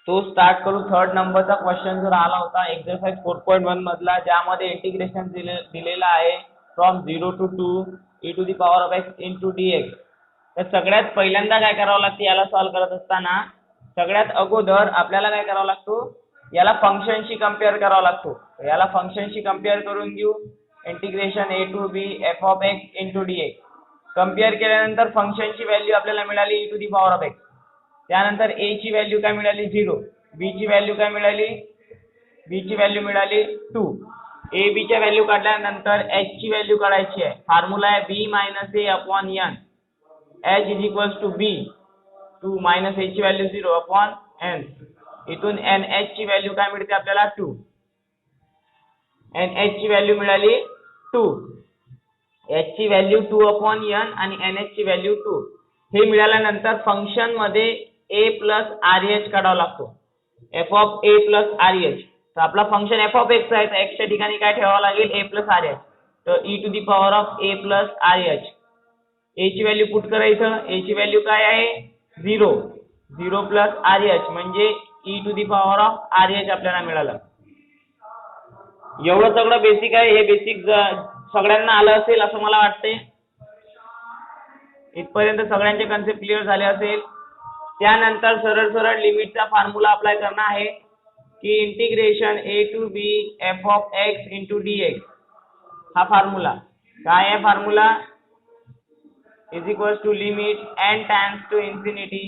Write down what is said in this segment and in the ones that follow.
तो स्टार्ट करू थर्ड नंबरचा क्वेश्चन जो आला होता एक्सरसाइज 4.1 मधला, ज्यामध्ये इंटिग्रेशन दिलेला आहे from 0 to 2 e to the power of x into dx. तर सगळ्यात पहिल्यांदा काय करावं लागतं याला सॉल्व्ह करत असताना, सगळ्यात अगोदर आपल्याला काय करावं लागतो, याला फंक्शनशी कम्पेअर करावा लागतो. याला फंक्शनशी कम्पेअर करून घेऊ. Integration a to b f of x into dx. Compare केल्यानंतर फंक्शनची व्हॅल्यू आपल्याला मिळाली e to the power of x. त्यानंतर a ची व्हॅल्यू काय मिळाली 0, b ची व्हॅल्यू काय मिळाली, b ची व्हॅल्यू मिळाली 2. a b च्या व्हॅल्यू काढल्यानंतर h ची व्हॅल्यू काढायची आहे. फॉर्म्युला आहे b - a upon n. h is equals to b 2 minus a ची व्हॅल्यू 0 upon n. इथून nh ची व्हॅल्यू काय मिळते आपल्याला 2. nh ची व्हॅल्यू मिळाली 2. h ची व्हॅल्यू 2 upon n आणि nh ची व्हॅल्यू 2. हे मिळाल्यानंतर फंक्शन मध्ये a plus rh काढावा लागतो. f of a plus rh. तर आपला फंक्शन f of x आहे, तर x च्या ठिकाणी काय ठेवावं लागेल, a plus rh. तर e to the power of a plus rh. a ची व्हॅल्यू पुट करायचं. a ची व्हॅल्यू काय आहे 0. 0 plus rh म्हणजे e to the power of rh आपल्याला मिळालं. एवढं सगळं बेसिक आहे. हे बेसिक सगळ्यांना आलं असेल असं मला वाटते. इथपर्यंत सगळ्यांचे कन्सेप्ट क्लिअर झाले असेल. त्यानंतर सरळ सरळ लिमिटचा फॉर्म्युला अप्लाय करणं आहे की integration a to b f of x into dx. हा फॉर्म्युला काय आहे, formula is equals to limit n tends to infinity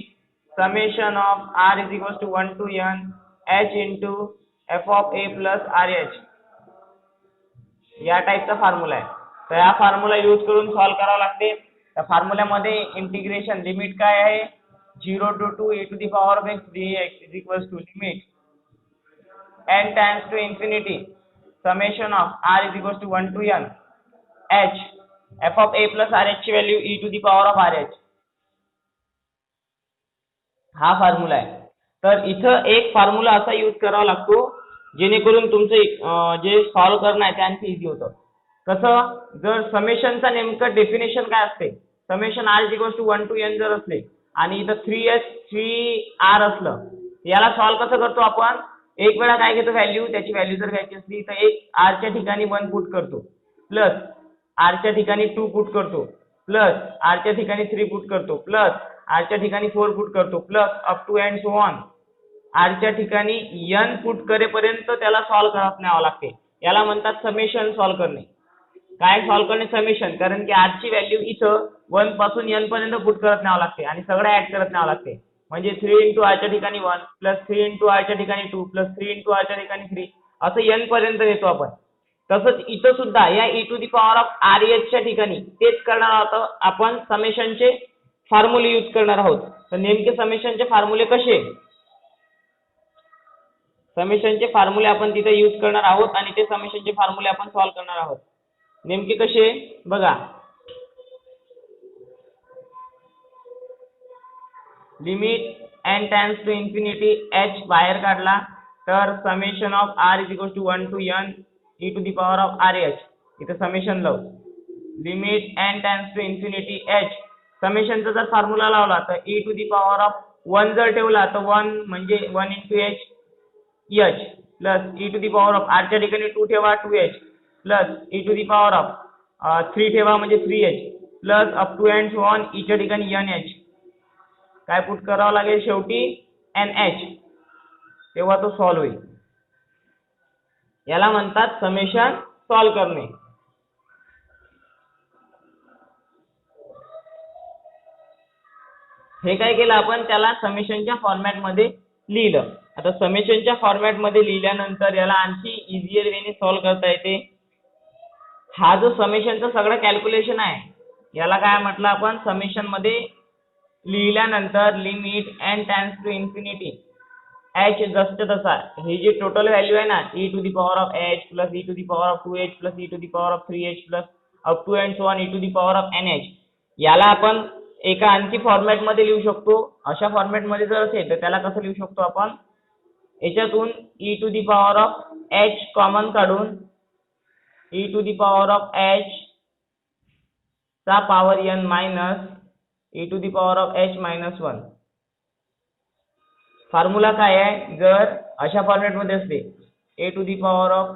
summation of r is equals to 1 to n h into f of a plus rh. या टाइपचा formula आहे. तर हा formula use करून solve करावा लागते. त्या फॉर्म्युल्यामध्ये इंटिग्रेशन लिमिट काय आहे 0 to 2 e to the power of x dx is equals to limit n tends to infinity summation of r is equals to 1 to n h f of a plus rh ची value e to the power of rh. हा formula आहे. तर इथं एक formula असा use करावा लागतो जेणेकरून तुमचं जे सॉल्व्ह करणं आहे ते आणखी इझी होतं. कसं, जर समेशनचा नेमकं डेफिनेशन काय असते, summation r is equals to 1 to n जर असले आणि इथं 3r असलं, याला सॉल्व्ह कसं करतो आपण, एक वेळा काय घेतो व्हॅल्यू, त्याची व्हॅल्यू जर घ्यायची असली तर एक r च्या ठिकाणी 1 पुट करतो, प्लस r च्या ठिकाणी 2 पुट करतो, प्लस r च्या ठिकाणी 3 पुट करतो, प्लस r च्या ठिकाणी 4 पुट करतो, plus up to and so on. r च्या ठिकाणी n पुट करेपर्यंत त्याला सॉल्व्ह करत न्यावं लागते. याला म्हणतात समेशन सॉल्व्ह करणे. काय सॉल्व्ह करणे, समेशन. कारण की r ची व्हॅल्यू इथं 1 पासून n पर्यंत पुट करत न्यावं लागते आणि सगळं ऍड करत न्यावं लागते. म्हणजे 3 into r च्या ठिकाणी 1 प्लस 3 into r च्या ठिकाणी 2 प्लस 3 into r च्या ठिकाणी 3 असं n पर्यंत येतो आपण. तसंच इथं सुद्धा या e to the power of rh च्या ठिकाणी तेच करणार आहोत आपण, समेशनचे फॉर्म्युले यूज करणार आहोत. तर नेमके समेशनचे फॉर्म्युले कसे, समेशनचे फॉर्म्युले आपण तिथे यूज करणार आहोत आणि ते समेशनचे फॉर्म्युले आपण सॉल्व्ह करणार आहोत. नेमके कसे बघा, limit n tends to infinity h बाहेर काढला तर summation of r is equals to 1 to n e to the power of rh. इथे समेशन लावू. Limit n tends to infinity h, समेशनचा जर फॉर्म्युला लावला तर e to the power of 1 जर ठेवला तर 1 म्हणजे 1 into h plus e to the power of r च्या ठिकाणी 2 ठेवा 2h plus e to the power of 3 ठेवा म्हणजे 3h plus up to and so on e च्या ठिकाणी nh. काय पुट करावं लागेल शेवटी nh, तेव्हा तो सॉल्व्ह होईल. याला म्हणतात समेशन सॉल्व्ह करणे. हे काय केलं आपण, त्याला समेशनच्या फॉर्मॅट मध्ये लिहिलं. आता समेशनच्या फॉर्मॅट मध्ये लिहिल्यानंतर याला आणखी इझियर वेने सॉल्व्ह करता येते. हा जो समेशनचा सगळं कॅल्क्युलेशन आहे याला काय म्हटलं आपण, समेशन मध्ये लिहिल्यानंतर limit n tends to infinity h जसं तसा ही जी टोटल व्हॅल्यू आहे ना e to the power of h plus e to the power of 2h plus e to the power of 3h plus up to and so on e to the power of nh, याला आपण एका आणखी format मध्ये लिहू शकतो. अशा format मध्ये जर असेल तर त्याला कसं लिहू शकतो आपण, याच्यातून e to the power of h common काढून e to the power of h चा power n minus e to the power of h minus 1. Formula काय आहे, जर अशा फॉर्मॅटमध्ये असते a to the power of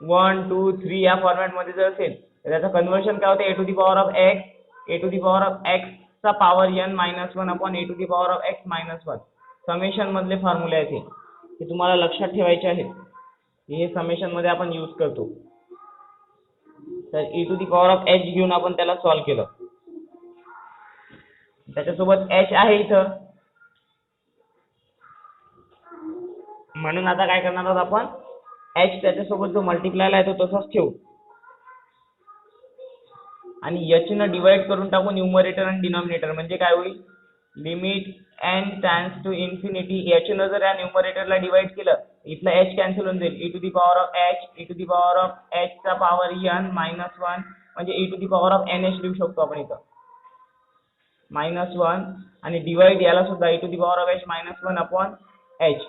1 2 3 या फॉर्मॅटमध्ये जर असेल तर त्याचं कन्व्हर्शन काय होते, a to the power of x चा power n minus 1 upon a to the power of x minus 1. Summation मधले फॉर्म्युले आहेत हे तुम्हाला लक्षात ठेवायचे आहेत. हे समेशन मध्ये आपण यूज करतो. तर e to the power of h घेऊन आपण त्याला सॉल्व्ह केलं. त्याच्यासोबत h आहे इथं, म्हणून आता काय करणार आहोत आपण, h त्याच्यासोबत जो मल्टिप्लायला आहे तो तसाच ठेवू आणि h न डिवाइड करून टाकू न्यूमरेटर आणि डिनॉमिनेटर. म्हणजे काय होईल, limit n tends to infinity, h न जर या न्यूमरेटरला डिवाइड केलं इथला h कॅन्सल होऊन जाईल, e to the power of h चा पॉवर n मायनस 1 म्हणजे e to the power of nh लिहू शकतो आपण इथं मायनस 1 आणि डिवाइड याला सुद्धा e to the power of h minus 1 upon h.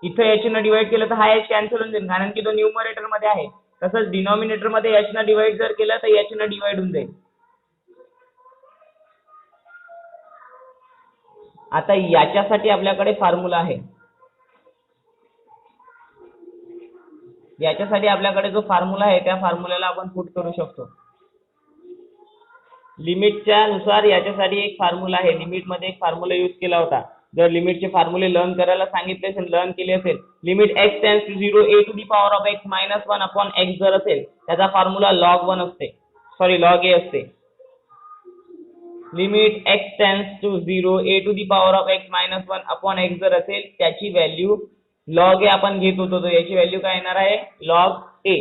इथं h न डिवाइड केलं तर हा h कॅन्सल होऊन जाईल कारण की तो न्यूमरेटर मध्ये आहे. तसंच डिनॉमिनेटर मध्ये h न डिवाइड जर केलं तर h न डिवाइड होऊन जाईल. आता याच्यासाठी आपल्याकडे फॉर्म्युला आहे. याच्यासाठी आपल्याकडे जो फॉर्म्युला आहे त्या फॉर्म्युल्याला आपण पुट करू शकतो. लिमिटच्या नुसार याच्यासाठी एक फॉर्म्युला आहे. लिमिट मध्ये एक फॉर्म्युला यूज केला होता. जर लिमिटचे फॉर्म्युले लर्न करायला सांगितले असेल, लर्न केले असेल, limit x tends to 0 a to the power of x minus 1 upon x जर असेल त्याचा फॉर्म्युला log a असते. Limit x tends to 0 a to the power of x minus 1 upon x जर असेल त्याची व्हॅल्यू log a आपण घेत होतो, तर याची व्हॅल्यू काय येणार आहे, log a.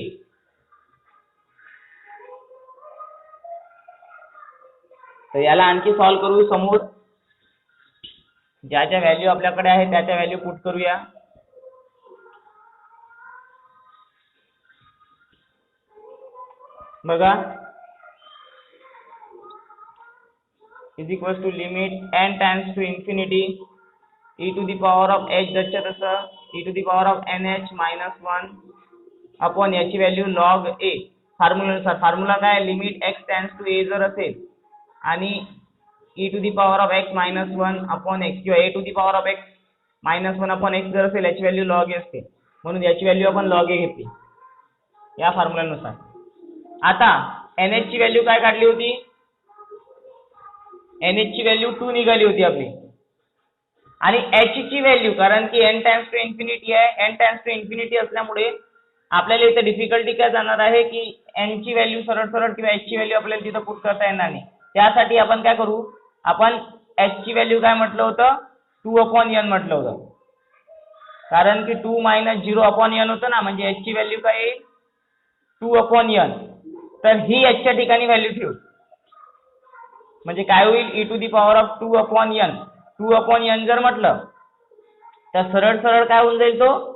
तर याला आणखी सॉल्व्ह करू. समोर ज्या ज्या व्हॅल्यू आपल्याकडे आहे त्या त्या व्हॅल्यू पुट करूया. बघा, is equal to limit n tends to infinity e to the power of h जसच्या तसं e to the power of nh minus 1 upon याची व्हॅल्यू log a. फॉर्म्युलानुसार फॉर्म्युला काय, limit x tends to a जर असेल आणि e to the power of x minus 1 upon x किंवा a to the power of x minus 1 upon x जर असेल याची व्हॅल्यू log a असते, म्हणून याची व्हॅल्यू आपण log a घेतली या फॉर्म्युल्यानुसार. आता nh ची व्हॅल्यू काय काढली होती, nh ची व्हॅल्यू 2 निघाली होती आपली आणि h ची व्हॅल्यू, कारण की n टाइम्स टू इन्फिनिटी आहे, n टाइम्स टू इन्फिनिटी असल्यामुळे आपल्याला इथे डिफिकल्टी काय जाणार आहे की n ची व्हॅल्यू सरळ सरळ किंवा h ची व्हॅल्यू आपल्याला तिथं पुट करता येणार नाही. त्यासाठी आपण काय करू, आपण h ची व्हॅल्यू काय म्हटलं होतं, 2 अपॉन n म्हटलं होतं, कारण की 2 मायनस 0 अपॉन n होतं ना, म्हणजे h ची व्हॅल्यू काय येईल 2 अपॉन n. तर ही h च्या ठिकाणी व्हॅल्यू ठेवू, म्हणजे काय होईल, e to the power of 2 upon n. 2 upon n जर म्हटलं तर सरळ सरळ काय होऊन जाईल, तो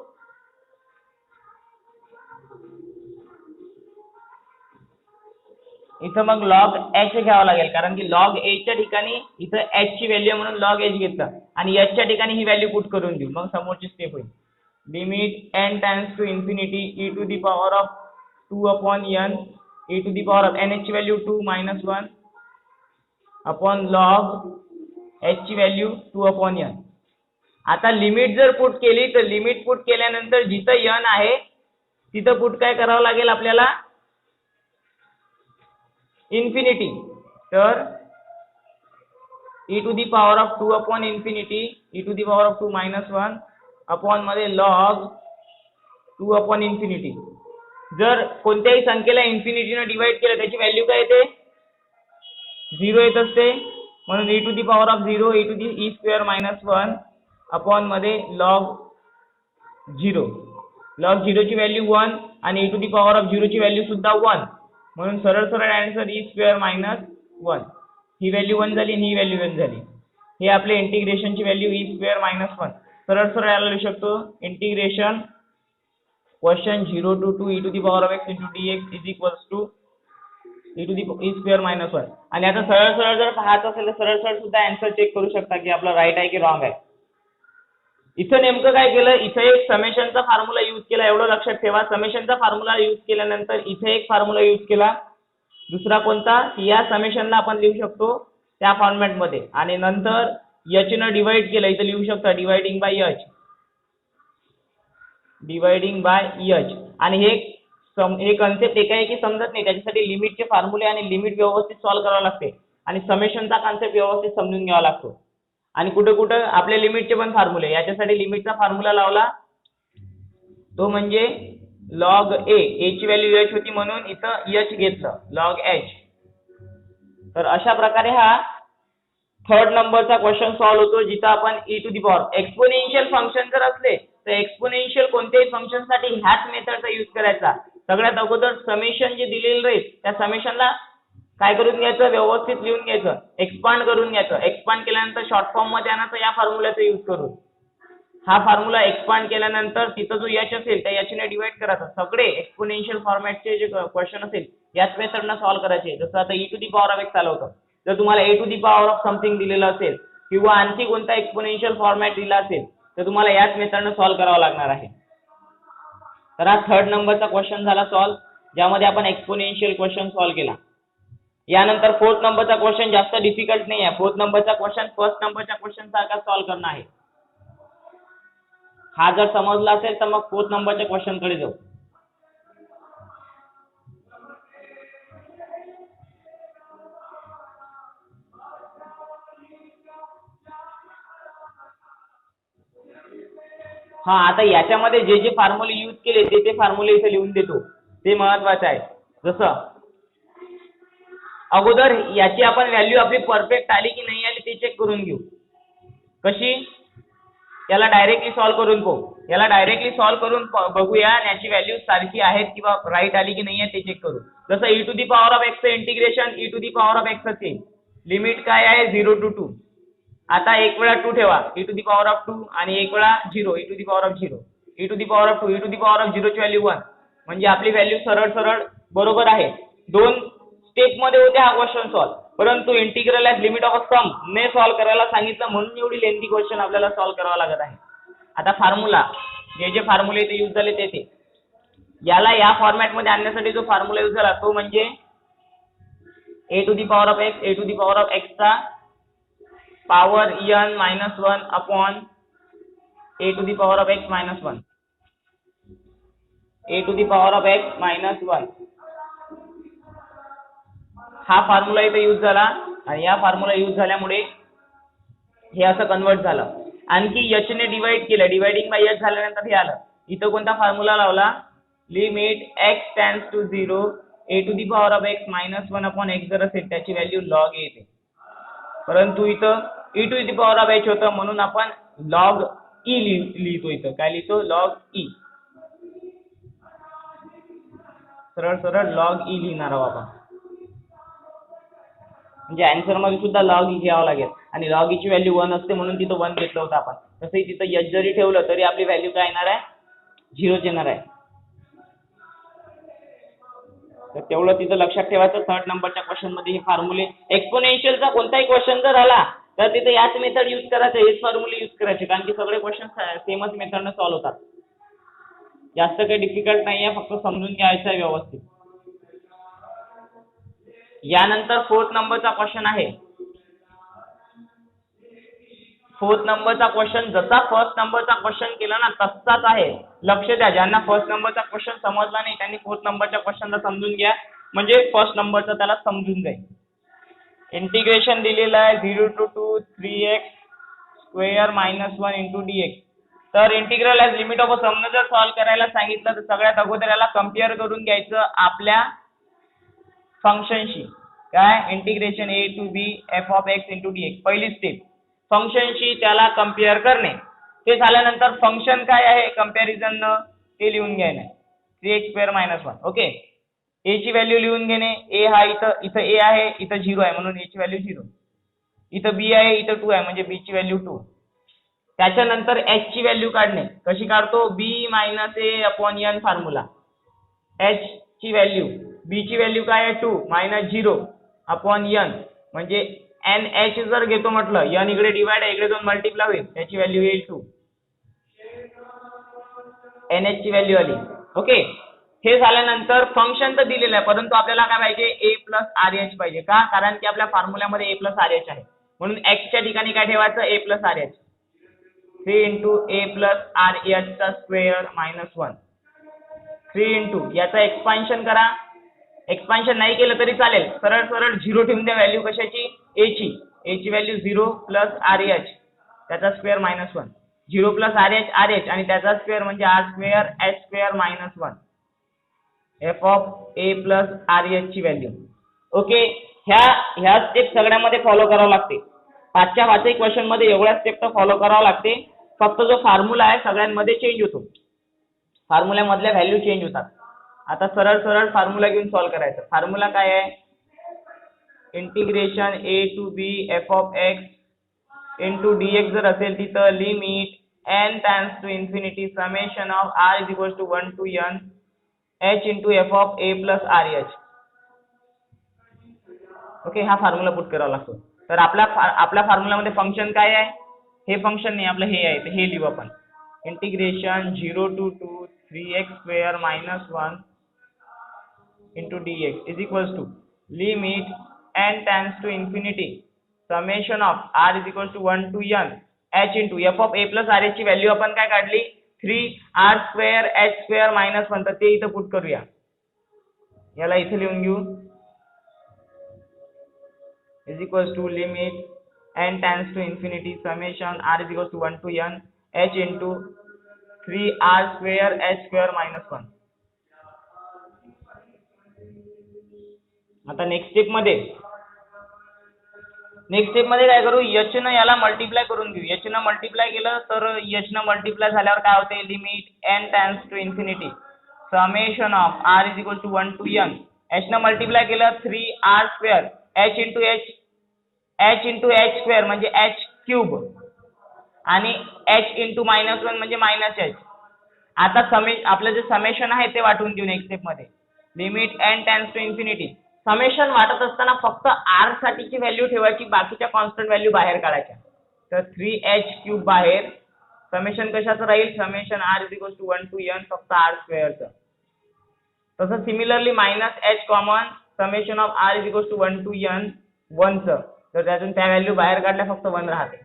इथं मग log h घ्यावा लागेल, कारण की log a च्या ठिकाणी इथं h ची व्हॅल्यू म्हणून log h घेतलं आणि h च्या ठिकाणी ही व्हॅल्यू पुट करून देऊ. मग समोरची स्टेप होईल limit n tends to infinity e to the power of 2 upon n e to the power of n ची value 2 minus 1 upon log h ची व्हॅल्यू 2 अपॉन n. आता लिमिट जर पुट केली तर लिमिट पुट केल्यानंतर जिथं n आहे तिथं पुट काय करावं लागेल आपल्याला, इन्फिनिटी. तर e to the power of 2 upon infinity e to the power of 2 minus 1 upon मध्ये log 2 अपॉन इन्फिनिटी. जर कोणत्याही संख्येला इन्फिनिटीने डिवाइड केलं त्याची व्हॅल्यू काय येते, 0 येत असते, म्हणून e to the power of 0 e to the e square minus 1 upon मध्ये log 0. log 0 ची व्हॅल्यू 1 आणि e to the power of 0 ची व्हॅल्यू सुद्धा 1, म्हणून सरळ सरळ आन्सर e स्क्वेअर मायनस 1. ही व्हॅल्यू 1 झाली आणि ही व्हॅल्यू 1 झाली. हे आपले इंटिग्रेशनची व्हॅल्यू e स्क्वेअर मायनस 1. सरळ सरळ याला लिहू शकतो integration question 0 to 2 e to the power of x into dx is equals to e to the e square minus 1. आणि आता सरळ सरळ जर पाहायचं असेल तर सरळ सरळ सुद्धा आन्सर चेक करू शकता की आपला राईट आहे की रॉंग आहे. इथं नेमकं काय केलं, इथे एक समेशनचा फॉर्म्युला यूज केला, एवढं लक्षात ठेवा. समेशनचा फॉर्म्युला यूज केल्यानंतर इथे एक फॉर्म्युला यूज केला, दुसरा कोणता, या समेशनला आपण लिहू शकतो त्या फॉर्मॅट मध्ये, आणि नंतर एच न डिवाइड केलं, इथं लिहू शकता dividing by H, dividing by H. आणि हे कन्सेप्ट एका की समजत नाही, त्याच्यासाठी लिमिटचे फॉर्म्युले आणि लिमिट व्यवस्थित सॉल्व्ह करावं लागते आणि समेशनचा कन्सेप्ट व्यवस्थित समजून घ्यावा लागतो. आणि कुठे कुठे आपले लिमिटचे पण फॉर्म्युले, याच्यासाठी लिमिटचा फॉर्म्युला लावला तो म्हणजे लॉग ए ची व्हॅल्यू एच होती म्हणून इथं एच घेतलं लॉग एच. तर अशा प्रकारे हा थर्ड नंबरचा क्वेश्चन सॉल्व्ह होतो, जिथं आपण e to the power exponential function जर असले तर एक्सपोनेन्शियल कोणत्याही फंक्शन साठी ह्याच मेथडचा यूज करायचा. सगळ्यात अगोदर समेशन जे दिलेलं राहील त्या समेशनला काय करून घ्यायचं, व्यवस्थित लिहून घ्यायचं, एक्सपांड करून घ्यायचं. एक्सपांड केल्यानंतर शॉर्ट फॉर्म मध्ये आणायचं या फॉर्म्युलाचा यूज करून. हा फॉर्म्युला एक्सपांड केल्यानंतर तिथं जो एच असेल त्या एच ने डिवाइड करायचं. सगळे एक्सपोनेन्शियल फॉर्मॅटचे जे क्वेश्चन असेल याच मेथडनं सॉल्व्ह करायचे. जसं आता e to the power of x आलं होतं, जर तुम्हाला a to the power of something दिलेलं असेल किंवा आणखी कोणता एक्सपोनेन्शियल फॉर्मॅट दिला असेल तर तुम्हाला याच मेथडनं सॉल्व्ह करावं लागणार आहे. तर हा थर्ड नंबरचा क्वेश्चन झाला सॉल्व्ह, ज्यामध्ये आपण एक्सपोनेन्शियल क्वेश्चन सॉल्व्ह केला. यानंतर फोर्थ नंबरचा क्वेश्चन जास्त डिफिकल्ट नाही आहे. फोर्थ नंबरचा क्वेश्चन फर्स्ट नंबरच्या क्वेश्चन सारखा सॉल्व्ह करणं आहे. हा जर समजला असेल तर मग फोर्थ नंबरच्या क्वेश्चन कडे जाऊ. हा, आता याच्यामध्ये जे जे फॉर्म्युले यूज केले ते फॉर्म्युले इथे लिहून देतो, ते महत्वाचं आहे. जसं अगोदर याची आपण व्हॅल्यू आपली परफेक्ट आली की नाही आली ते चेक करून घेऊ. कशी, याला डायरेक्टली सॉल्व्ह करून पाहू. याला डायरेक्टली सॉल्व्ह करून बघूया याची व्हॅल्यू सारखी आहेत किंवा राईट आली की नाही आहे ते चेक करू. जसं e to the power of x integration e to the power of x असेल, लिमिट काय आहे 0 to 2. आता एक वेळा 2 ठेवा e to the power of 2 आणि एक वेळा 0 e to the power of 0. E to the power of 2 e to the power of 0 ची व्हॅल्यू 1, म्हणजे आपली व्हॅल्यू सरळ सरळ बरोबर आहे. 2 स्टेप मध्ये होते हा क्वेश्चन सॉल्व्ह, परंतु integral as limit of a sum ने सॉल्व्ह करायला सांगितलं म्हणून एवढी लेंथी क्वेश्चन आपल्याला सॉल्व्ह करावा लागत आहे. आता फॉर्म्युला, जे फॉर्म्युले इथे यूज झाले ते याला या फॉर्मॅट मध्ये आणण्यासाठी जो फॉर्म्युला यूज झाला तो म्हणजे a to the power of x, a to the power of x चा power n - 1 upon a to the power of x - 1, a to the power of x - 1. हा फॉर्म्युला इथे use झाला आणि या formula use झाल्यामुळे हे असं convert झालं. आणखी एच ने डिवाइड केलं, डिवाइडिंग बाय एच झाल्यानंतर हे आलं. इथं कोणता फॉर्म्युला लावला, limit x tends to 0 a to the power of x - 1 upon x जर असेल त्याची व्हॅल्यू लॉग येते. परंतु इथं e to the power of h होतं म्हणून आपण लॉग ई लिहितो. इथं काय लिहितो, लॉग ई. सरळ सरळ लॉग ई लिहिणार आहोत आपण, म्हणजे आन्सर मध्ये सुद्धा लॉग ई घ्यावं लागेल. आणि लॉग ईची व्हॅल्यू 1 असते म्हणून तिथं 1 घेतलं होतं आपण. तसंही तिथं एच जरी ठेवलं तरी आपली व्हॅल्यू काय येणार आहे, 0 येणार आहे. तर तेवढं तिथं लक्षात ठेवायचं. थर्ड नंबरच्या क्वेश्चन मध्ये हे फॉर्म्युले, एक्सपोनेन्शियलचा कोणताही क्वेश्चन जर आला तर तिथे याच मेथड यूज करायचं, हेच फॉर्म्युले यूज करायचे, कारण की सगळे क्वेश्चन सेमच मेथडनं सॉल्व्ह होतात. जास्त काही डिफिकल्ट नाही आहे, फक्त समजून घ्यायचं आहे व्यवस्थित. यानंतर फोर्थ नंबरचा क्वेश्चन आहे. फोर्थ नंबरचा क्वेश्चन जसा फर्स्ट नंबरचा क्वेश्चन केला ना तसाच आहे. लक्ष द्या, ज्यांना फर्स्ट नंबरचा क्वेश्चन समजला नाही त्यांनी फोर्थ नंबरच्या क्वेश्चनला समजून घ्या, म्हणजे फर्स्ट नंबरचा त्याला समजून जाईल. इंटिग्रेशन दिलेलं आहे 0 to 2 3x square - 1 into dx. तर integral as limit of a sum जर सॉल्व्ह करायला सांगितलं तर सगळ्यात अगोदर याला कम्पेअर करून घ्यायचं आपल्या फंक्शनशी. काय, integration a to b f of x into dx, पहिली स्टेप फंक्शनशी त्याला कम्पेअर करणे. ते झाल्यानंतर फंक्शन काय आहे कंपॅरिझन ते लिहून घ्यायला 3x² - 1. ओके, a ची व्हॅल्यू लिहून घेणे. a हा इथं a आहे, इथं 0 आहे म्हणून a ची व्हॅल्यू 0. इथं b आहे, इथं 2 आहे म्हणजे b ची व्हॅल्यू 2. त्याच्यानंतर h ची व्हॅल्यू काढणे. कशी काढतो, b - a upon n formula. h ची व्हॅल्यू, b ची व्हॅल्यू काय आहे 2 - 0 अपॉन n, म्हणजे nh जर घेतो म्हटलं n इकडे डिवाइड आहे, इकडे 2 मल्टिप्लाय होईल, त्याची व्हॅल्यू येईल 2. nh ची व्हॅल्यू आली. ओके, हे झाल्यानंतर फंक्शन तर दिलेलं आहे परंतु आपल्याला काय पाहिजे, a प्लस RH पाहिजे. का, कारण की आपल्या फॉर्म्युल्यामध्ये a प्लस RH आहे. म्हणून x च्या ठिकाणी काय ठेवायचं a plus R H 3 into a plus R H चा स्क्वेअर मायनस 1 3 इंटू याचा एक्सपान्शन करा. एक्सपान्शन नाही केलं तरी चालेल, सरळ सरळ 0 ठेवून द्या व्हॅल्यू कशाची a ची व्हॅल्यू 0 प्लस आर एच त्याचा square minus 1 0 plus R H आणि त्याचा स्क्वेअर म्हणजे R square H square minus 1 F of A plus R H ची व्हॅल्यू. ओके, ह्या स्टेप सगळ्यामध्ये फॉलो करावं लागते. 5च्या 5 क्वेश्चन मध्ये एवढ्या स्टेप तर फॉलो करावं लागते. फक्त जो फॉर्म्युला आहे सगळ्यांमध्ये चेंज होतो, फॉर्म्युल्यामधल्या व्हॅल्यू चेंज होतात. आता सरळ सरळ फॉर्म्युला घेऊन सॉल्व्ह करायचं. फॉर्म्युला काय आहे, integration a to b f of x into dx जर असेल तिथं limit n tends to infinity summation of r is equal to 1 to n h into f of a plus R H. Okay, हा formula put करावा लागतो. तर आपल्या फॉर्म्युलामध्ये function काय आहे, हे फंक्शन नाही आपलं हे आहे, तर हे लिहू आपण. Integration 0 to 2 3x square minus 1 into dx is equal to limit n tends to infinity summation of r is equal to 1 to n h into f of a plus R H ची value आपण काय काढली 3r square h square minus 1, तर ते इथं put करूया. याला इथे लिहून घेऊ is equals to limit n tends to infinity summation r is equals to 1 to n h into 3r square h square minus 1. आता नेक्स्ट स्टेप मध्ये काय करू, h न याला मल्टिप्लाय करून घेऊ. h न मल्टिप्लाय केलं तर h न मल्टिप्लाय झाल्यावर काय होते, limit n tends to infinity summation of r is equals to 1 to n h न मल्टिप्लाय केलं 3r square h into h square म्हणजे h क्यूब आणि h इंटू मायनस 1 म्हणजे मायनस h. आता आपलं जे समेशन आहे ते वाटून घेऊ नेक्स्ट स्टेप मध्ये. Limit n tends to infinity. Summation वाटत असताना फक्त r साठीची व्हॅल्यू ठेवायची, बाकीच्या कॉन्स्टंट व्हॅल्यू बाहेर काढायच्या. तर 3h क्यूब बाहेर, समेशन कशाचं राहील, summation r is equal to 1 to n फक्त r स्क्वेअरचं. तसं similarly minus h common, summation of r is equal to 1 to n 1चं, तर त्यातून त्या व्हॅल्यू बाहेर काढल्या फक्त 1 राहते.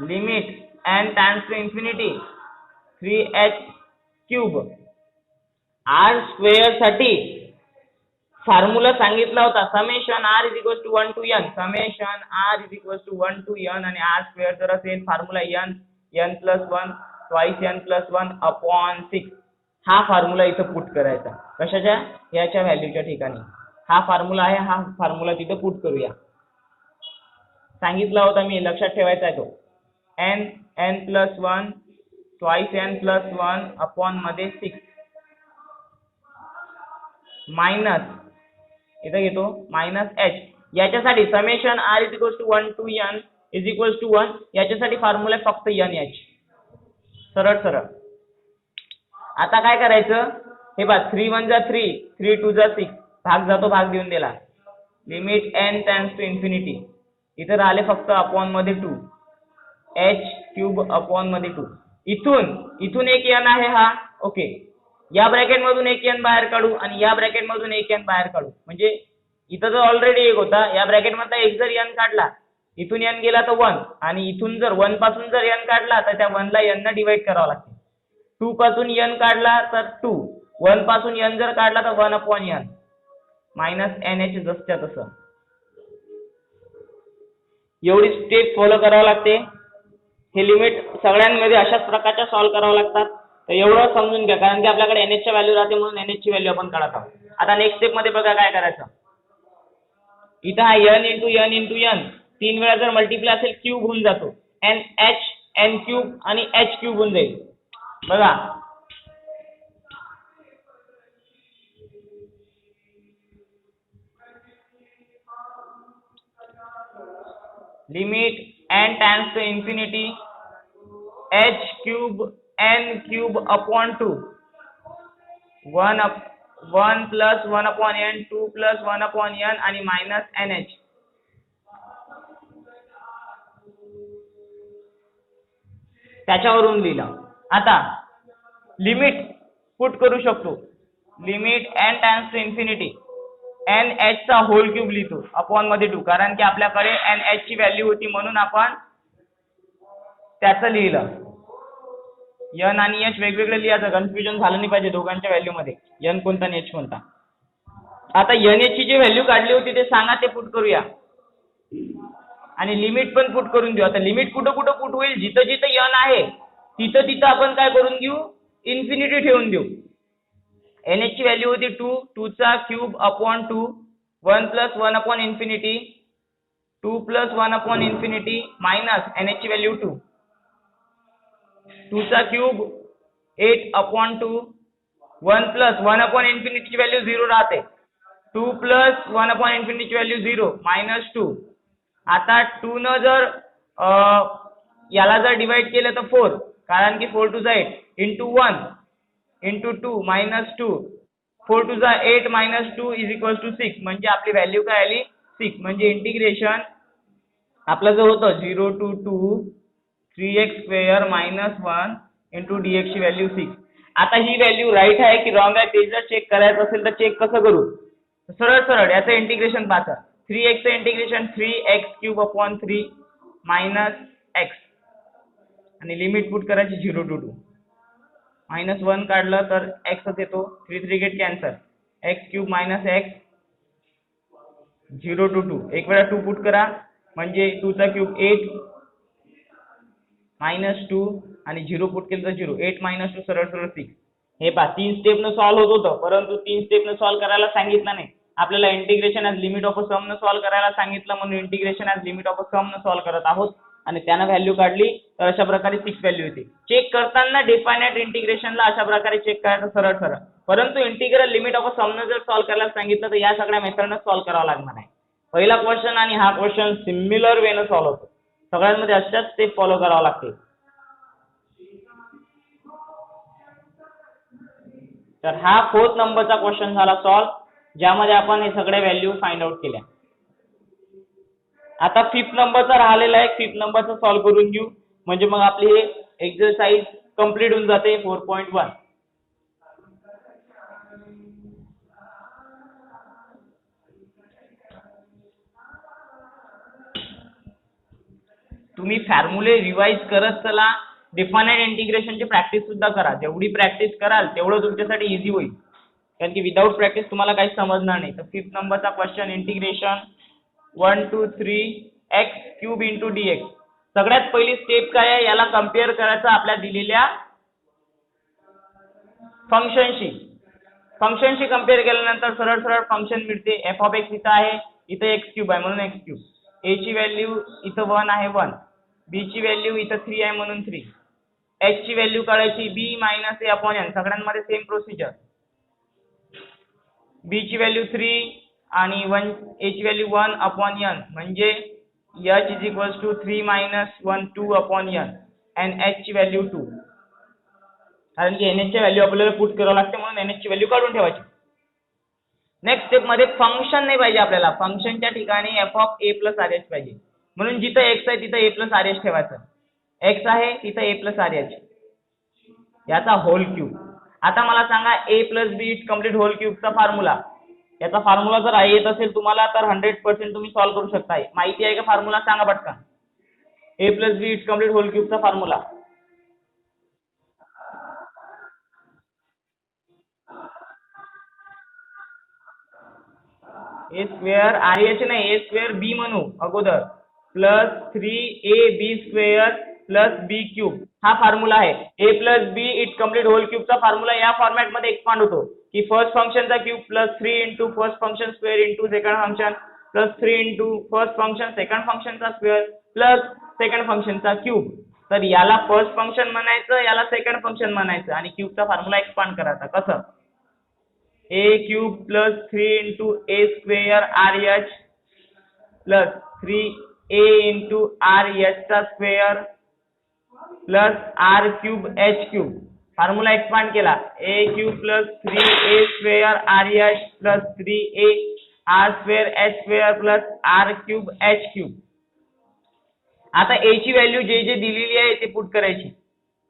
Limit n tends to infinity 3h cube. r square साठी फॉर्म्युला सांगितला होता summation r is equal to 1 to n, summation r is equal to 1 to n आणि r स्क्वेअर जर असेल formula n plus 1 twice n plus 1 upon 6. हा formula इथं put करायचा. कशाच्या, याच्या व्हॅल्यूच्या ठिकाणी. हा फॉर्म्युला आहे, हा फॉर्म्युला तिथं पुट करूया. सांगितला होता मी, लक्षात ठेवायचा आहे तो. n plus 1 twice n plus 1 upon मध्ये 6 मायनस इथं घेतो मायनस h. याच्यासाठी summation r is equal to 1 to n is equal to 1, याच्यासाठी फॉर्म्युला फक्त nh. सरळ सरळ. आता काय करायचं, हे बघ 3 1 जा 3 3 2 जा 6, भाग जातो, भाग देऊन दिला. Limit n tends to infinity, इथं राहिले फक्त अपॉन मध्ये 2 h क्यूब अपॉन मध्ये 2. इथून एक n आहे हा. ओके, या ब्रॅकेट मधून एक n बाहेर काढू आणि या ब्रॅकेट मधून एक n बाहेर काढू. म्हणजे इथं जर ऑलरेडी एक होता, या ब्रॅकेट मधला एक जर n काढला, इथून n गेला तर 1, आणि इथून जर 1 पासून जर n काढला तर त्या 1 ला n न डिवाइड करावं लागते. 2 पासून n काढला तर 2, 1 पासून n जर काढला तर 1 अपॉन n मायनस nh जसच्या तसं. एवढी स्टेप फॉलो करावं लागते. हे लिमिट सगळ्यांमध्ये अशाच प्रकारच्या सॉल्व्ह करावं लागतात. तर एवढं समजून घ्या, कारण की आपल्याकडे nh च्या व्हॅल्यू राहते म्हणून nh ची व्हॅल्यू आपण काढत आहोत. आता नेक्स्ट स्टेप मध्ये बघा काय करायचं. इथं हा n इंटू n 3 वेळा जर मल्टिप्लाय असेल क्यूब होऊन जातो. n क्यूब आणि h क्यूब होऊन जाईल. बघा limit n tends to infinity h cube n cube upon 2 1 plus 1 upon n 2 plus 1 upon n आणि मायनस nh. त्याच्यावरून लिहिलं. आता लिमिट पुट करू शकतो. Limit n tends to infinity NH चा होल क्यूब लिहितो अपॉन मध्ये 2, कारण की आपल्याकडे NH ची व्हॅल्यू होती म्हणून आपण त्याचं लिहिलं. N आणि H वेगवेगळे लिहायचं, कन्फ्युजन झालं नाही पाहिजे दोघांच्या व्हॅल्यू मध्ये, N कोणता आणि H कोणता. आता NH ची जी व्हॅल्यू काढली होती ते सांगा, ते पुट करूया आणि लिमिट पण पुट करून देऊ. आता लिमिट कुठं कुठं पुट होईल, जिथं जिथं N आहे तिथं तिथं आपण काय करून घेऊ, इन्फिनिटी ठेवून देऊ. NH ची व्हॅल्यू होती 2, 2 चा cube upon 2, 1 plus 1 upon infinity, 2 plus 1 upon infinity minus NH ची व्हॅल्यू 2, 2 चा cube 8 upon 2, 1 plus 1 upon infinity ची व्हॅल्यू 0 राहते, 2 प्लस 1 अपॉन इन्फिनिटी ची व्हॅल्यू 0 मायनस 2. आता 2 न जर याला जर डिवाइड केलं तर 4, कारण की 4 to 8 into 1 into 2 minus 2, 4 to 8 minus 2 is equal to 6. म्हणजे आपली व्हॅल्यू काय आली 6. म्हणजे इंटिग्रेशन आपलं जो होतं 0 to 2 3x square minus 1 into dx ची व्हॅल्यू 6. आता ही व्हॅल्यू राईट आहे की रॉंग आहे ते जर चेक करायचं असेल तर चेक कसं करू, सरळ सरळ याचं इंटिग्रेशन पाहा. 3x चं integration 3x cube upon 3 minus x आणि लिमिट पुट करायची 0 टू 2. मायनस 1 काढलं तर x येतो, 3 3 get cancel, x cube minus x 0 to 2. एक वेळा 2 पुट करा म्हणजे 2 चा क्यूब 8 मायनस 2 आणि 0 पुट केलं तर 0, 8 मायनस 2 सरळ सरळ 6. हे पहा 3 स्टेपनं सॉल्व्ह होत होतं, परंतु 3 स्टेपनं सॉल्व्ह करायला सांगितलं नाही आपल्याला, integration as limit of a sum न सॉल्व्ह करायला सांगितलं म्हणून integration as limit of a sum न सॉल्व्ह करत आहोत आणि त्यानं व्हॅल्यू काढली तर अशा प्रकारे 6 व्हॅल्यू येते. चेक करताना डिफायनाइट इंटिग्रेशनला अशा प्रकारे चेक करायचं सरळ सरळ, परंतु integral limit of a sum न जर सॉल्व्ह करायला सांगितलं तर या सगळ्या मेथडनं सॉल्व्ह करावं लागणार आहे. पहिला क्वेश्चन आणि हा क्वेश्चन सिमिलर वेनं सॉल्व्ह होतो, सगळ्यांमध्ये अशाच स्टेप फॉलो करावं लागते. तर हा 4th नंबरचा क्वेश्चन झाला सॉल्व्ह, ज्यामध्ये आपण हे सगळे व्हॅल्यू फाइंड आउट केल्या. आता 5th नंबरचा राहिलेला आहे, 5th नंबरचा सॉल्व्ह करून घेऊ म्हणजे मग आपली हे एक्सरसाइज कंप्लीट होऊन जाते 4.1. तुम्ही फॉर्म्युले रिवाइज करत चला, डिफायनाइट इंटिग्रेशनची प्रॅक्टिस सुद्धा करा. जेवढी प्रॅक्टिस कराल तेवढं तुमच्यासाठी इझी होईल, कारण की विदाउट प्रॅक्टिस तुम्हाला काही समजणार नाही. तर 5th नंबरचा question integration 1 to 3 x cube into dx. सगळ्यात पहिली स्टेप काय आहे, याला कम्पेअर करायचं आपल्या दिलेल्या फंक्शनशी. फंक्शनशी कम्पेअर केल्यानंतर सरळ सरळ फंक्शन मिळते. f ऑफ x इथं आहे, इथं x क्यूब आहे म्हणून x क्यूब, a ची व्हॅल्यू इथं 1 आहे 1, b ची व्हॅल्यू इथं 3 आहे म्हणून 3, h ची व्हॅल्यू काढायची b minus a upon n. सगळ्यांमध्ये सेम प्रोसिजर, b ची व्हॅल्यू 3 आणि a ची व्हॅल्यू 1 अपॉन n म्हणजे h is equals to 3 minus 1 2 upon n and h ची व्हॅल्यू 2, कारण की nh ची व्हॅल्यू आपल्याला पुट करावं लागते म्हणून nh ची व्हॅल्यू काढून ठेवायची. नेक्स्ट स्टेप मध्ये फंक्शन नाही पाहिजे आपल्याला, फंक्शनच्या ठिकाणी f of a plus rh पाहिजे म्हणून जिथं x आहे तिथं a प्लस rh ठेवायचं. x आहे तिथं a प्लस rh याचा होल क्यूब. आता मला सांगा a plus b it's complete whole क्यूबचा फॉर्म्युला. याचा फॉर्म्युला जर येत असेल तुम्हाला तर 100% तुम्ही सॉल्व्ह करू शकता. माहिती आहे का फॉर्म्युला, सांगा पटकन. a plus b it's complete whole क्यूबचा फॉर्म्युला a स्क्वेअर rh नाही, a स्क्वेअर b म्हणू अगोदर, plus 3ab square plus b cube. हा फॉर्म्युला आहे. a plus b it complete whole क्यूबचा फॉर्म्युला या फॉर्मॅट मध्ये एक्सपांड होतो की फर्स्ट फंक्शनचा cube plus 3 into first function square into second function plus 3 into first function second फंक्शनचा square plus second फंक्शनचा क्यूब. तर याला फर्स्ट फंक्शन म्हणायचं, याला सेकंड फंक्शन म्हणायचं आणि क्यूबचा फॉर्म्युला एक्सपांड करायचा. कसं, a cube plus 3 into a square rh plus 3a into rh चा square plus r cube h cube. Formula expand केला, a cube plus 3a square rh plus 3a r square h square plus r cube h cube. आता a ची value जे जे दिलेली आहे ते put करायची.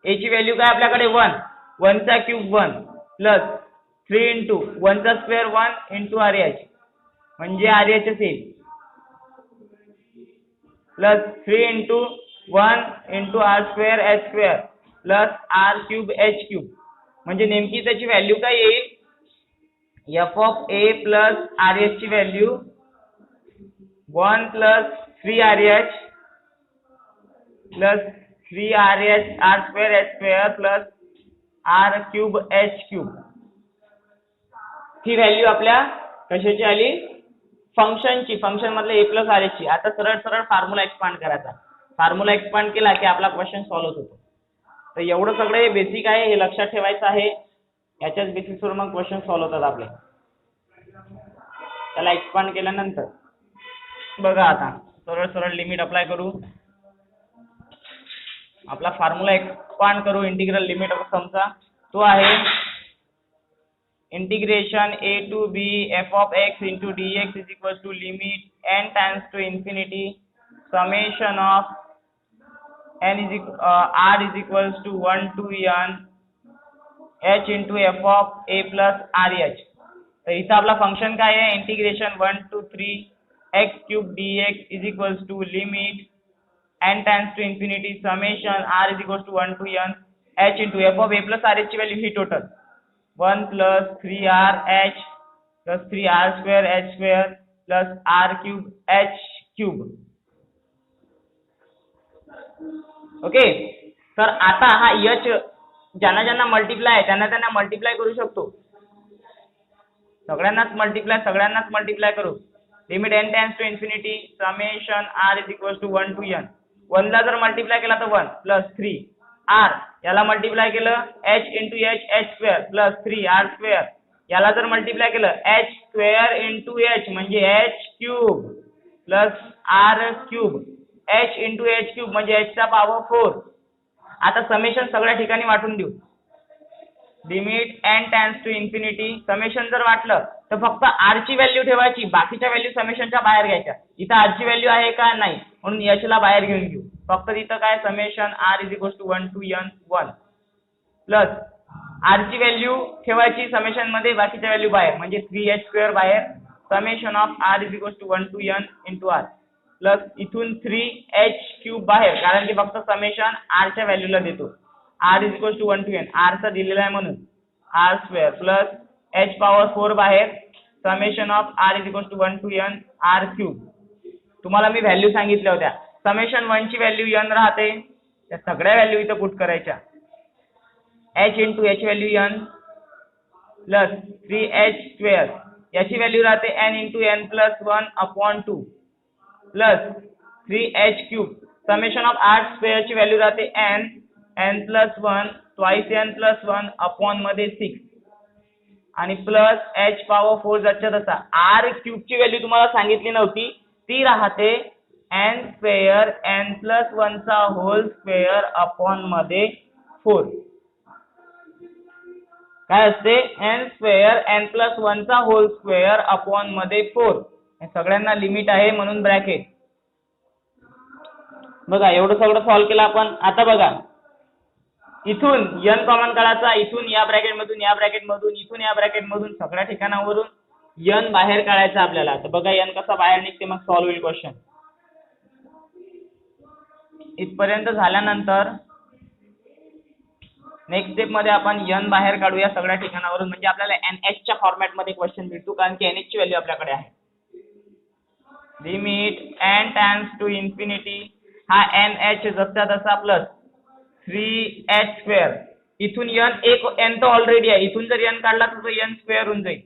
a ची व्हॅल्यू काय आपल्याकडे 1, 1 चा क्यूब 1 प्लस 3 इंटू 1 चा स्क्वेअर 1 इंटू rh म्हणजे RHS येईल plus 3 into 1 into r square h square plus r cube h cube म्हणजे नेमकी त्याची व्हॅल्यू काय येईल f of a plus RH ची value 1 plus 3RH plus 3RH r square h square plus r cube h cube ही value आपल्या कशाची आली फंक्शनची फंक्शन मधले a प्लस RH ची. आता सरळ सरळ फॉर्म्युला एक्सपांड करायचा. फॉर्म्युला एक्सपांड केला की आपला क्वेश्चन सॉल्व्ह होतो. तर एवढं सगळं हे बेसिक आहे हे लक्षात ठेवायचं आहे. याच्याच बेसिसवर मग क्वेश्चन सॉल्व्ह होतात आपले. त्याला एक्सपांड केल्यानंतर बघा आता सरळ सरळ लिमिट अप्लाय करू. आपला फॉर्म्युला एक्सपांड करू इंटिग्रल लिमिट ऑफ समचा तो आहे integration a to b f of x into dx is equal to limit n tends to infinity summation of n is r is equals to 1 to n h into f of a plus rh. तर इथं आपला function काय आहे integration 1 to 3 x cube dx is equals to limit n tends to infinity summation r is equals to 1 to n h into f of a plus rh ची value ही total 1 plus 3rh plus 3r square h square plus r cube h cube. Okay तर आता हा h ज्यांना ज्यांना multiply आहे त्यांना multiply करू शकतो. सगळ्यांनाच मल्टिप्लाय करू. Limit n tends to infinity summation r is equals to 1 to n. 1 ला जर मल्टिप्लाय केला तर 1 प्लस 3 r याला मल्टिप्लाय केलं h into h square plus 3r square याला जर मल्टिप्लाय केलं h square into h म्हणजे h cube plus r cube h into h cube म्हणजे h चा पॉवर 4. आता समेशन सगळ्या ठिकाणी वाटून देऊ. Limit n tends to infinity summation जर वाटलं तर फक्त r ची व्हॅल्यू ठेवायची बाकीच्या व्हॅल्यू समेशनच्या बाहेर घ्यायच्या. इथं r ची व्हॅल्यू आहे का नाही म्हणून h ला बाहेर घेऊन घेऊ. फक्त तिथं काय summation r is equals to 1 to n 1 plus r ची व्हॅल्यू ठेवायची समेशन मध्ये बाकीच्या व्हॅल्यू बाहेर म्हणजे 3h square बाहेर summation of r is equals to 1 to n into r plus इथून 3h cube बाहेर कारण की फक्त समेशन r च्या व्हॅल्यूला देतो. r is equals to 1 to n r चा दिलेला आहे म्हणून r square plus h power 4 बाहेर summation of r is equals to 1 to n r cube. तुम्हाला मी व्हॅल्यू सांगितल्या होत्या. समेशन 1 ची व्हॅल्यू n राहते त्या सगळ्या व्हॅल्यू इथं पुट करायच्या. h into h value n plus 3h square याची व्हॅल्यू राहते n into n plus 1 upon 2 plus 3h cube summation of r square ची व्हॅल्यू राहते n plus 1 twice n plus 1 upon मध्ये 6 आणि प्लस h पॉवर 4 जरच्या तसा r cube ची value तुम्हाला सांगितली नव्हती ती राहते n square n plus 1 चा होल स्क्वेअर अपॉन मध्ये 4. काय असते n square n plus 1 चा होल स्क्वेअर अपॉन मध्ये 4. हे सगळ्यांना लिमिट आहे म्हणून ब्रॅकेट. बघा एवढं सगळं सॉल्व्ह केलं आपण. आता बघा इथून n कॉमन काढायचा इथून या ब्रॅकेट मधून इथून या ब्रॅकेट मधून सगळ्या ठिकाणावरून n बाहेर काढायचा आपल्याला. तर बघा n कसा बाहेर निघते मग सॉल्व्ह होईल क्वेश्चन. इथपर्यंत झाल्यानंतर नेक्स्ट स्टेप मध्ये आपण n बाहेर काढूया सगळ्या ठिकाणावरून म्हणजे आपल्याला nh च्या फॉर्मॅट मध्ये क्वेश्चन भेटतो कारण की nh ची व्हॅल्यू आपल्याकडे आहे. Limit n tends to infinity हा nh जसा तसा प्लस 3h स्क्वेअर इथून एक n तर ऑलरेडी आहे इथून जर n काढला तर n स्क्वेअर होऊन जाईल.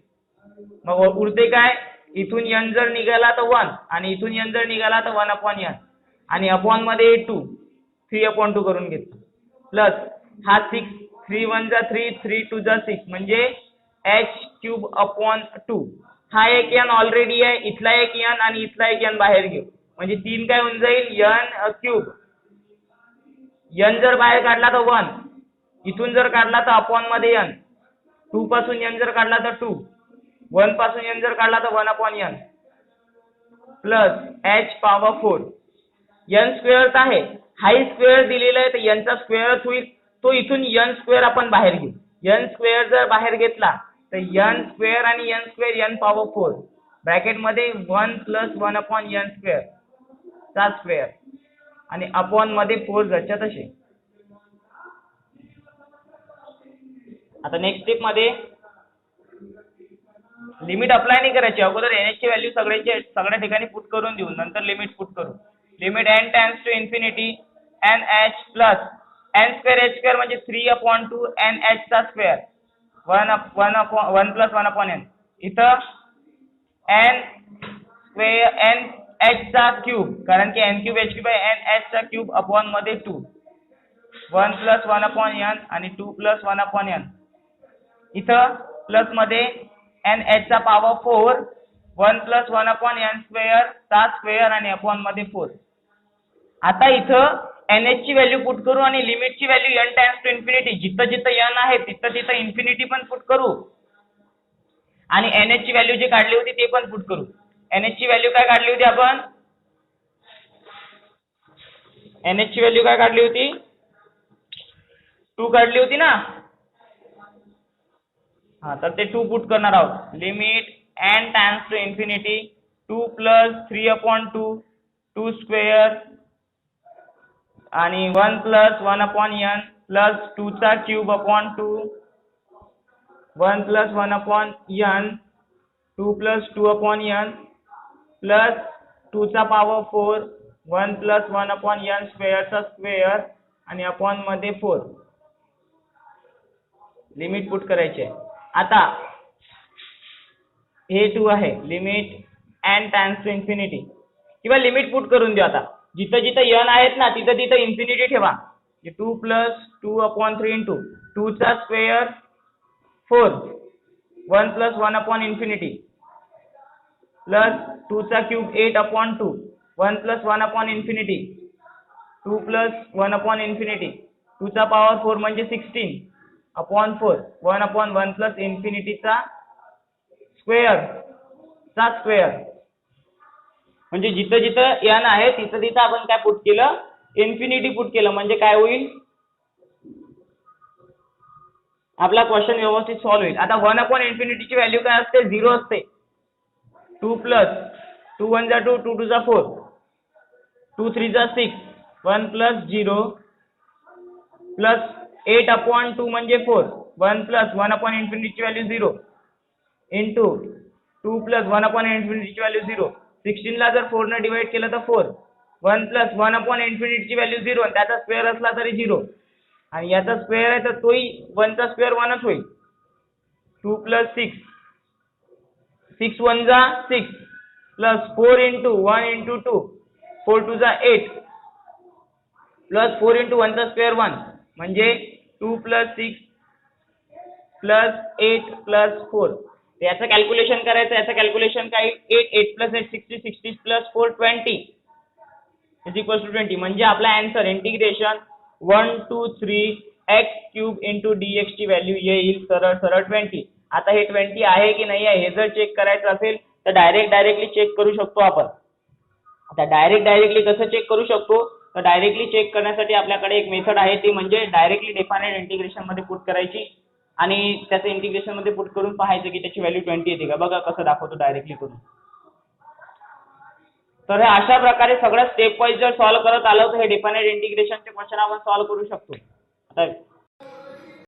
मग उरते काय इथून n जर निघाला तर 1 आणि इथून n जर निघाला तर 1 upon n आणि अपॉन मध्ये 2 3 upon 2 करून घेतो प्लस हा 6 3 1 जा 3 3 2 जा 6 म्हणजे h क्यूब अपॉन 2. हा एक n ऑलरेडी आहे इथला एक n आणि इथला एक n बाहेर घेऊ म्हणजे 3 काय होऊन जाईल n क्यूब. n जर बाहेर काढला तर 1 इथून जर काढला तर अपॉन मध्ये n 2 पासून n जर काढला तर 2 1 पासून n जर काढला तर 1 upon n plus h power 4. n square आहे हाई स्क्वेअर दिलेला आहे तर n चा स्क्वेअर होईल तो इथून n स्क्वेअर आपण बाहेर घेऊ. n स्क्वेअर जर बाहेर घेतला तर n स्क्वेअर आणि n square n power 4 bracket मध्ये 1 + 1/n² चा स्क्वेअर आणि अपॉन मध्ये 4 जच्या तसे. आता नेक्स्ट स्टेप मध्ये लिमिट अप्लाय नाही करायची, अगोदर एन ची व्हॅल्यू सगळ्या ठिकाणी पुट करून देऊ, नंतर लिमिट पुट करू. Limit n tends to infinity nh plus n² h² म्हणजे 3/2 nh चा स्क्वेअर 1 + 1/n. इथं n स्क्वेअर n h चा क्यूब, कारण की n³ h³ n h चा क्यूब अपॉन मध्ये 2 1 + 1/n आणि 2 + 1/n. इथं प्लस मध्ये nh चा पॉवर 4 1 + 1/n² चा स्क्वेअर आणि अपॉन मध्ये 4. आता इथं nh ची व्हॅल्यू पुट करू आणि लिमिट ची value n tends to infinity, जिथं जिथं n आहे तिथं तिथं इन्फिनिटी पण पुट करू आणि nh ची व्हॅल्यू जी काढली होती ते पण पुट करू. nh ची व्हॅल्यू काय काढली होती आपण? nh ची व्हॅल्यू काय काढली होती? 2 काढली होती ना. हा, तर ते 2 पुट करणार आहोत. Limit n tends to infinity 2 + 3/2 2 square आणि 1 + 1/n प्लस 2 चा cube upon 2 1 + 1/n 2 + 2/n plus 2 चा पॉवर 4 1 + 1/n² चा स्क्वेअर आणि अपॉन मध्ये 4. लिमिट पुट करायची आहे. आता हे 2 आहे, limit n tends to infinity, किंवा लिमिट पुट करून देऊ. आता जिथं जिथं n आहेत ना तिथं तिथं इन्फिनिटी ठेवा. 2 + 2/3 × 2 चा स्क्वेअर 4 1 + 1/∞ प्लस 2 चा क्यूब 8/2 1 + 1/∞ 2 + 1/∞ 2 चा पॉवर 4 म्हणजे 16/4 1/1 + इन्फिनिटी चा स्क्वेअर. म्हणजे जिथं जिथं n आहे तिथं तिथं आपण काय पुट केलं? इन्फिनिटी पुट केलं. म्हणजे काय होईल? आपला क्वेश्चन व्यवस्थित सॉल्व्ह होईल. आता 1/∞ ची व्हॅल्यू काय असते? 0 असते. 2 + 2 1 2 2 2 4 2 3 6 1 + 0 प्लस 8/2 म्हणजे 4 1 + 1/∞ ची व्हॅल्यू 0 इंटू 2 + 1/∞ ची व्हॅल्यू 0. 16 ला जर 4 ने डिवाइड केलं तर 4 1 + 1/∞ ची व्हॅल्यू 0 आणि त्याचा स्क्वेअर असला तरी 0 आणि याचा स्क्वेअर आहे तर तोही 1 चा स्क्वेअर 1च होईल. 2 + 6 6 1 6 plus 4 into 1 into 2 4 2 8 plus 4 into 1 चा स्क्वेअर 1 म्हणजे 2 + 6 प्लस 8 प्लस 4. याचं कॅल्क्युलेशन करायचं. याचं कॅल्क्युलेशन काय? 8 8 + 8 60 60 प्लस 4 20 = 20. म्हणजे आपला आन्सर इंटिग्रेशन 1 2 3 x³ × dx ची व्हॅल्यू येईल सरळ सरळ 20. आता हे 20 आहे की नाही आहे हे जर चेक करायचं असेल तर डायरेक्टली चेक करू शकतो आपण. आता डायरेक्टली कसं चेक करू शकतो? तर डायरेक्टली चेक करण्यासाठी आपल्याकडे एक मेथड आहे, ती म्हणजे डायरेक्टली डेफिनेट इंटिग्रेशन मध्ये पुट करायची आणि त्याचं इंटिग्रेशन मध्ये पुट करून पाहायचं की त्याची व्हॅल्यू 20 येते का. बघा कसं दाखवतो डायरेक्टली करून. तर हे अशा प्रकारे सगळं स्टेप वाईज जर सॉल्व्ह करत आलं तर हे डेफिनेट इंटिग्रेशनचे क्वेश्चन आपण सॉल्व्ह करू शकतो. आता